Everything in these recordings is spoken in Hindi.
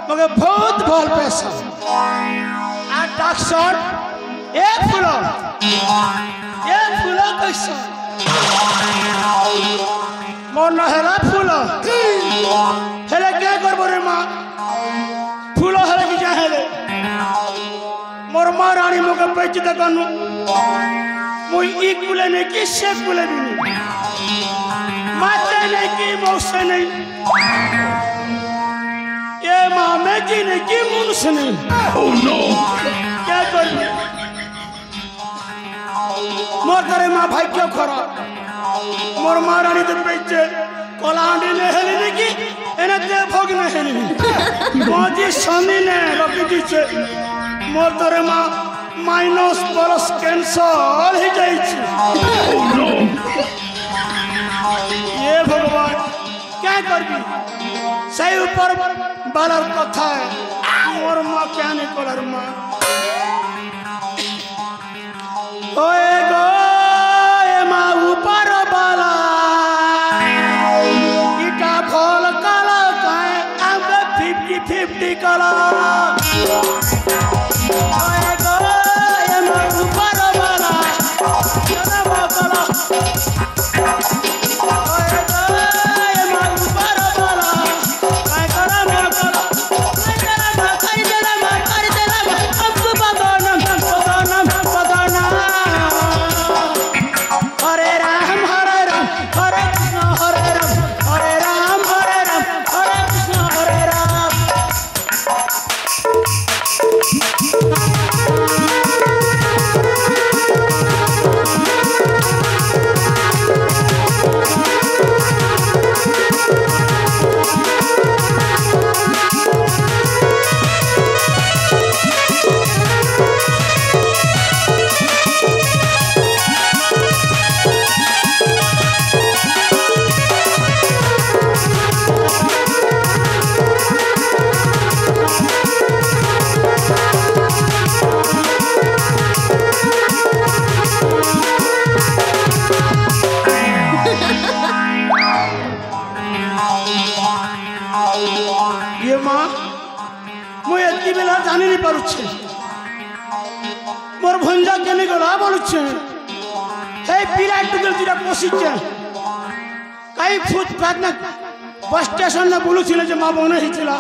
मगे बहुत भल पैसा आ डाक्टर ए फूलो कैसा मोर नहरा फूलो हेले क्या करबो रे माँ फूलो हेले की जाए हेले मोर माँ रानी मगे बेच दे कनु मुई ई कुले ने की से कुले भी नहीं माते ने की मौसे नहीं ये माँ में की ने की मुंस नहीं oh no क्या करूँ मोर करे माँ भाई क्यों खरा मोर माँ रानी तो बेचे कोलांडी ने हेली ने की इन्हें दे भोग ने हेली मौजी शानी ने रोकी दीचे मोर करे माँ माइनस प्लस कैंसर ही जाई छी oh no ये भगवान क्या करबी सही ऊपर बालर कथा है मोर माँ क्या नहीं कलर माँ ओए गो ये माँ ऊपर बाला इटा फल काला काए अब 50-50 काला ओए गो ये माँ ऊपर बाला चला बाला मोर भंजा केने गला बोलुछे हे पिला टुगल दिरा पोसिचे काई फुटपाथ ना बस स्टेशन ना बोलुछिले जे मा बने हिचिला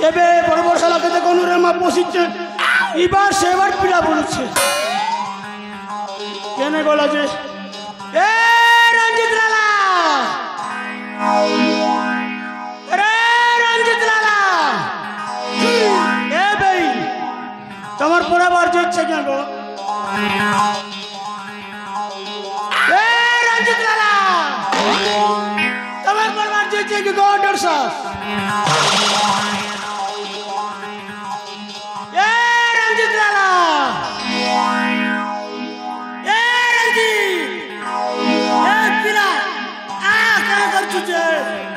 एबे बड़ बड़ साला केते कोनु रे मा पोसिचे इबार सेवर पिला बोलुछे केने गला जे ए रंजित लाला रे रंजित लाला तमर पूरा बार जो इच्छा क्या गो ए रंजित लाला तमर पूरा बार जो इच्छा क्या गो डर सा ए रंजित लाला ए रंजित ए पिला आ क्या कर चुके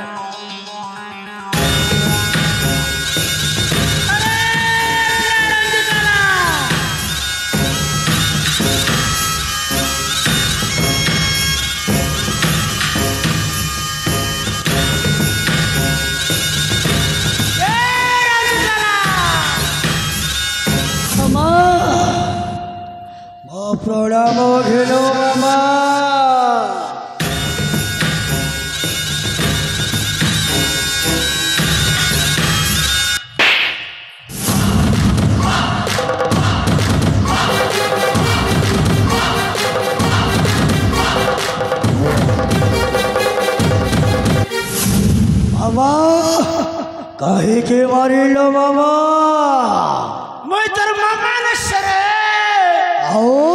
प्रणाम घेनो मामा मामा काहे के मारिलो मामा मैं तर मामा न सरे आओ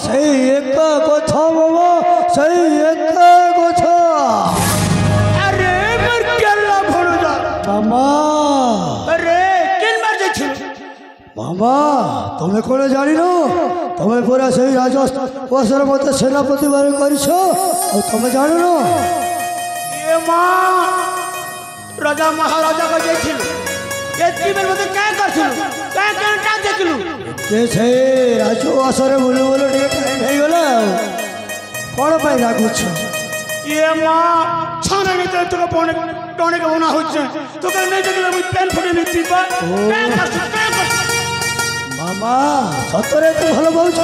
सही एक कथा मामा सही एक कथा अरे मर केला भोलुदा मामा अरे किन मर जे मामा तुम्हें कोने जानी नो तुम्हें पूरा सही राजा वसर मत सेनापति बारे करिछो और तुम्हें जानो नो ये मां राजा महाराजा का जेथिल एतकी बेर मते काय करथिल काय कांटा देखलु के छे राजो वसर बोले बोले टिके टाइम हे गला कौन पाई रागुछ ये माँ छाने नहीं तो तुका पौने टोने का होना हो जाए तो कहीं नहीं जगह मुझे पेन फुटे नहीं पीपा पेन कर मामा सतरे तू भल बहुछ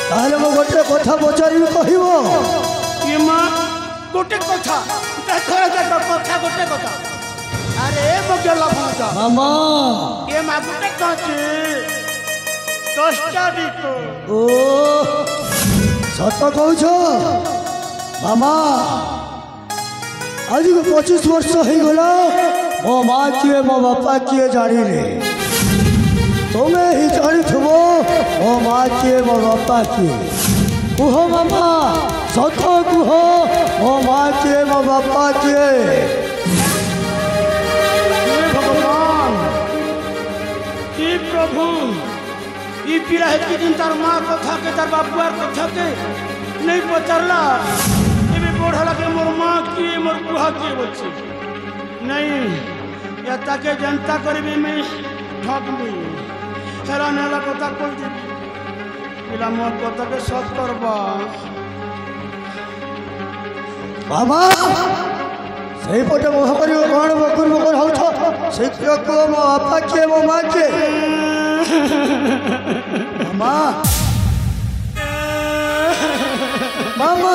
ताहले मो गोटे कथा पचारि कहिबो ये माँ गोटे कथा देखो कथा गोटे कथा अरे बगला भूजा मामा ये माँ गोटे कथी 10टा दिको ओ सत कहूछ मामा आज को 25 वर्ष हो गला मो माँ किए मो बापा किए जानी तुम्हें ही जानी थो मो माँ किए मो बापा किए कुह मामा सत कुह मो माँ किए मो बापा किए भगवान कि प्रभु ये पीड़ा है कि दिन तार माँ कथा के तार बापुआर कथा के नहीं पचारला ये भी बोढ़ा लगे मोर माँ किए मोर बुहा किए बच्चे नहीं या ताके जनता करीबी में ठग भी हेरा नेला कथा कोई दे पिला मोर कथा के सत करबा बाबा सही पटे मोह करियो कौन बकुर बकुर होछ शिक्षक को मो बापा किए मो माँ किए मामा मामा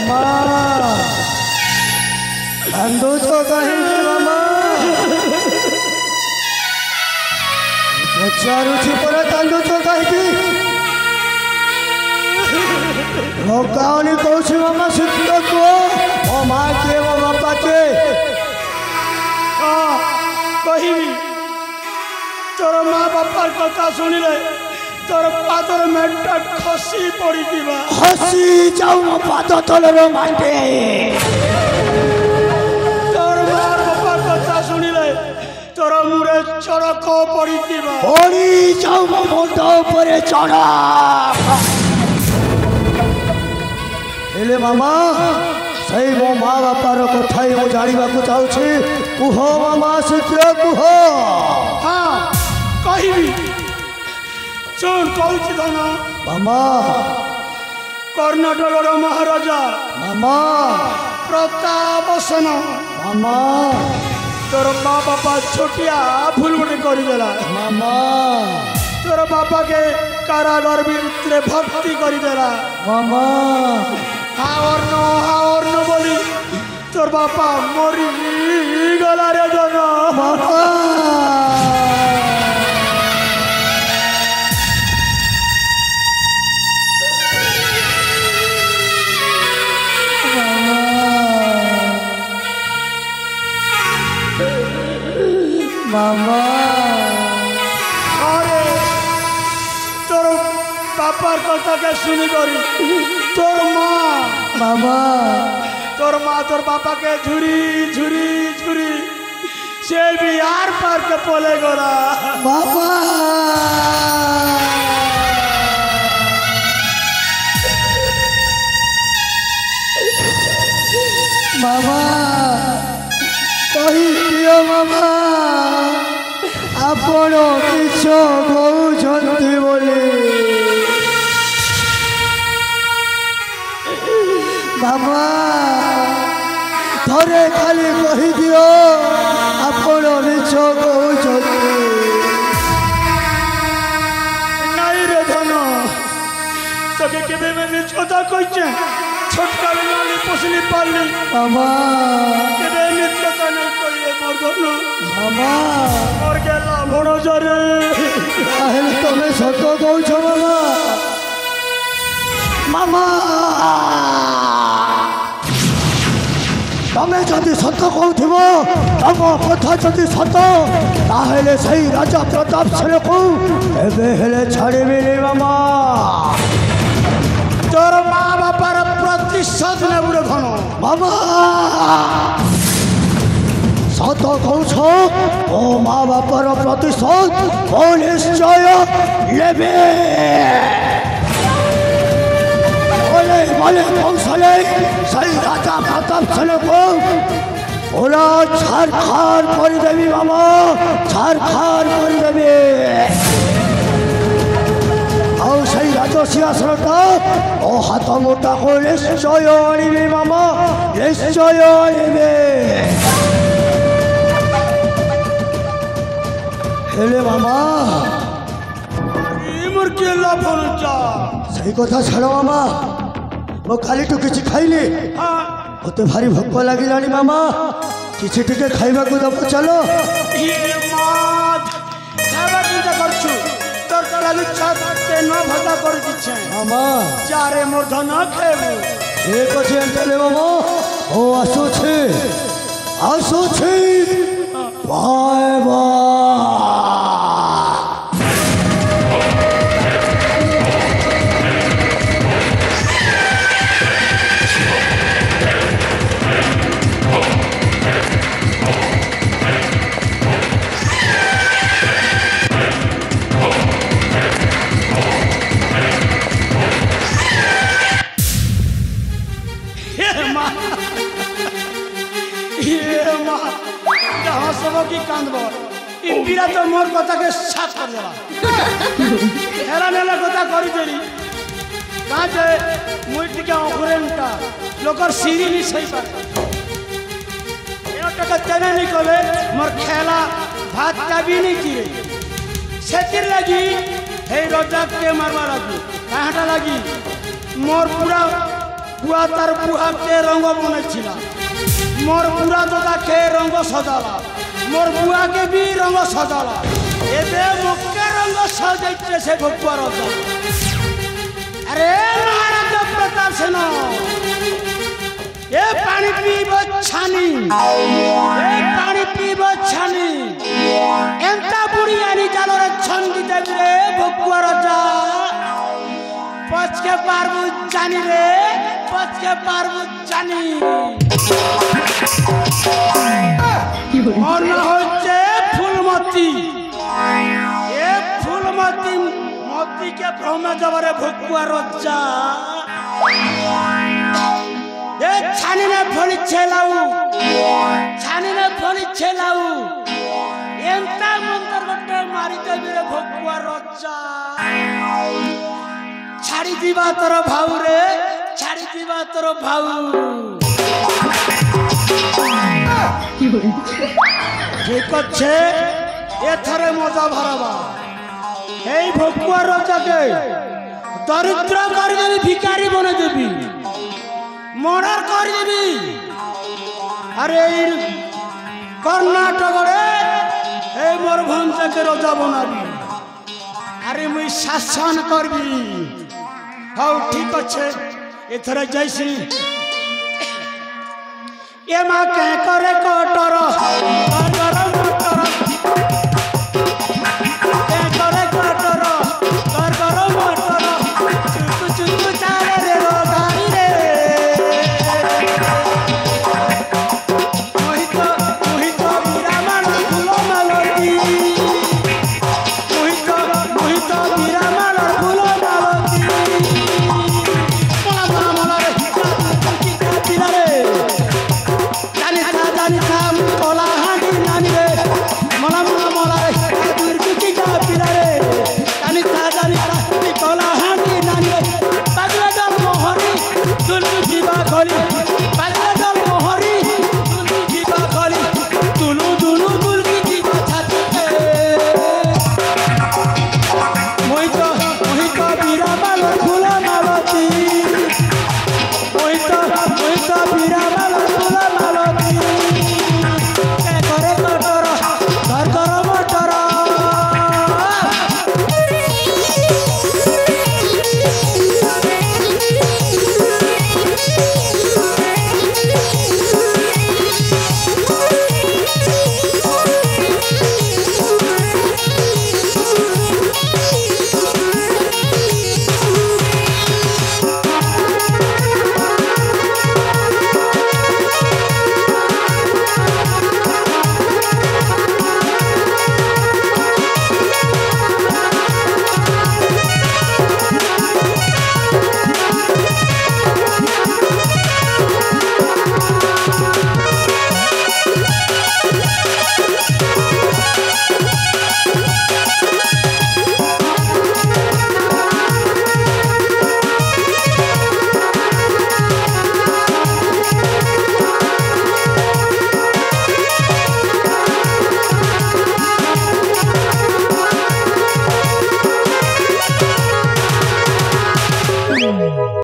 मामा कांदो छो कहीं मामा पचारू छी पर कांदो छो कहीं लोकावनी कहूँ मामा शिक्षक को मो माँ के मो बापा के कही तोर माँ बापार कथा शुणिले तोर पादर मेटा खसी पड़ी दिबा हसी जाऊ मो पाद तलर मांटे तोर माँ बापार कथा शुणिले तोर मुरे चड़क पड़ी दिबा ओड़ी जाऊ मो मुंड ऊपर चढ़ा हेले मामा सही मो माँ बापार कथा ही मु जानिबा को चाहूछि कुह मामा शिष्य कुह हाँ कहिबी सुन कहूछि धन मामा कर्णाटकर महाराजा मामा प्रतापसेन मामा तोर माँ बापा छोटिया भूल गोटे करदेला मामा तोर बापा के कारागार भितर भर्ती करदेला मामा हावर्ण बोली तोर बापा मरी गला रे धन मामा मामा अरे तोर बापार कथा के सुनी करी तोर मामा तोर बापा के झुरी झुरी झुरी से भी आर पार के पोले गोला मामा मामा कही दियो मामा आपण किछ कहउछंती बोली मामा थरे खाली कही दियो आपण मिछ कहउछंती नहीं रे धन तके केबे में मिछ कथा कइचे छोटका लाली पोसली पाली मामा केबे मिछ कथा नहीं कइले मोर धन मामा मोर गेला भणो जरे आहले तमे सत कहउछ मामा तमे जदि सत कहूथिब तम कथा जदि सत ताहेले सही राजा प्रताप सेन को एबे हेले छाड़िबिनी मामा तोर माँ बापार प्रतिशोध ने बुढ़े धन मामा सत कहूछ ओ माँ बापर प्रतिशोध ओ निश्चय लेबे बोले बोले कौशले सही राजा प्रताप सेन को ওরা ছাড়খাড় করে দেবি মামা, ছাড়খাড় করে দেবে। ଆଉ ସେଇ ରାଜସିଂହାସନଟା ଓ ହାତ ମୋଟାକୁ ନିଶ୍ଚୟ ଆଣିବେ ମାମା, ନିଶ୍ଚୟ ଆଣିବେ। ହେଲେ ମାମା ମୋର କିଏ ଲାଭ ସେଇ କଥା ଛାଡ଼ ମାମା, ମୁଁ କାଲିଠୁ କିଛି ଖାଇଲି, ମତେ ଭାରି ଭୋକ ଲାଗିଲାଣି ମାମା, କିଛି ଟିକେ ଖାଇବାକୁ ଦେବ ଚାଲ। ଖାଇବା ଚିନ୍ତା କରୁଛୁ, তোর তো লাগি তেন ভজা করে দিচ্ছে মামা। চারে মোর ধন খেবু ঠিক আছে তাহলে মামা, ও আসুছি আসুছি, বাই বাই। हसब कि कांदब पीड़ा तो मोर कथा के साथ कर देला हेरा नेला कथा करी देली का जे मुई टिके अखरेंटा लोकर सीरी नि सही पर एनो टका तेने नहीं कले मोर खेला भात का भी नहीं चिरे सेतिर लगी हे रोजा के मारवा लगी काहटा लगी मोर पूरा बुआ तार बुआ के रंग बने छिला मोर पूरा दादा के रंग सजाला मोर बुआ के भी रंग सजाला एबे मुक्के रंग सजाइते से भगवा राजा। अरे महाराज प्रताप सेन ए पानी पीब छानी, ए पानी पीब छानी, एंता बुढ़ी आनी जालो रे छंदी देवी रे भगवा राजा। पच के पारबु जानी रे, पच के पारबु जानी। और ना होचे फूलमती, ये फूलमती मोती के भ्रमे जबरे भगवा राजा। ये छानी ने फली छेलाऊ, छानी ने फली छेलाऊ, एंता मंत्र बट्टे मारी देवी रे भगवा राजा। छाड़ी दीवा तोर भाऊ रे, छाड़ी दीवा तोर भाऊ। ठीक अच्छे एथरे मजा भरबा हे भगवा राजा के दरिद्र कर देवी, भिखारी बने देवी, मर्डर कर देवी। अरे कर्नाटक रे हे मोर भंज के राजा बनाबी। अरे मुई शासन करबी। हाँ ठीक अच्छे एथर जैसी ये माँ कह करे कटर